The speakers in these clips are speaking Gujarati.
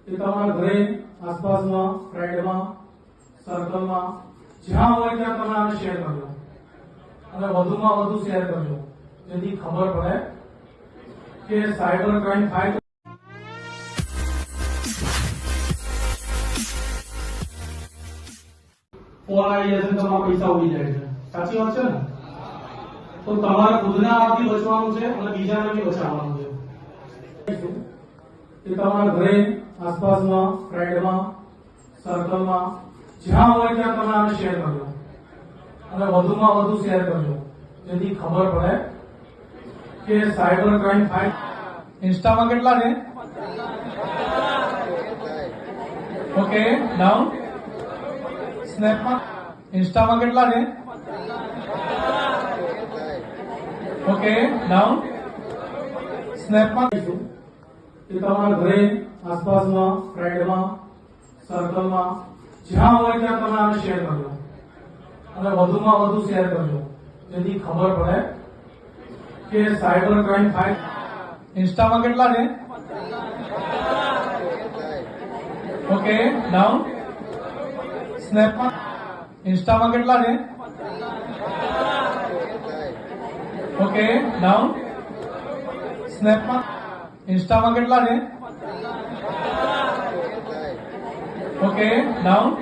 એ તમારા ઘરે આસપાસમાં ફ્રેન્ડમાં સર્કલમાં જ્યાં હોય ત્યાં તમે આને શેર કરજો અને વધુમાં વધુ શેર કરજો જેથી ખબર પડે કે સાયબર ક્રાઇમ થાય ફોન આવી જશે તમારા પૈસા ઉડી જાય છે સાચી વાત છે ને તો તમારે ખુદને આથી બચવાનું છે અને બીજાને બી બચાવવાનું છે એ તમારા ઘરે આસપાસમાં ફ્રેન્ડમાં સર્કલમાં જ્યાં હોય ત્યાં તમે આને શેર કરજો અને વધુમાં વધુ શેર કરજો જેથી ખબર પડે કે સાયબર ક્રાઇમ થાય ઇન્સ્ટામાં કેટલા છે ઓકે ડાઉન સ્નેપમાં ઇન્સ્ટામાં કેટલા છે ઓકે ડાઉન સ્નેપમાં એ તમારા ઘરે આસપાસમાં ફ્રેન્ડમાં સર્કલમાં જ્યાં હોય ત્યાં તમે આને શેર કરજો અને વધુમાં વધુ શેર કરજો જેથી ખબર પડે કે સાયબર ક્રાઇમ થાય ઇન્સ્ટામાં કેટલા છે ઓકે ડાઉન સ્નેપમાં ઇન્સ્ટામાં કેટલા છે ઓકે ડાઉન સ્નેપમાં इंस्टाમાં કેટલા છે okay down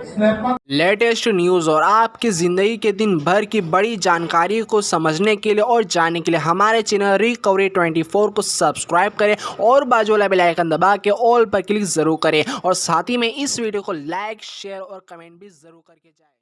snap latest news और आपकी ज़िंदगी के दिन भर की बड़ी जानकारी को समझने के लिए और जानने के लिए हमारे चैनल रिकवरी 24 को सब्सक्राइब करें और बाजू वाला बेल आइकन दबा के ऑल पर क्लिक ज़रूर करें और साथ ही में इस वीडियो को लाइक शेयर और कमेंट भी ज़रूर करके जाएं।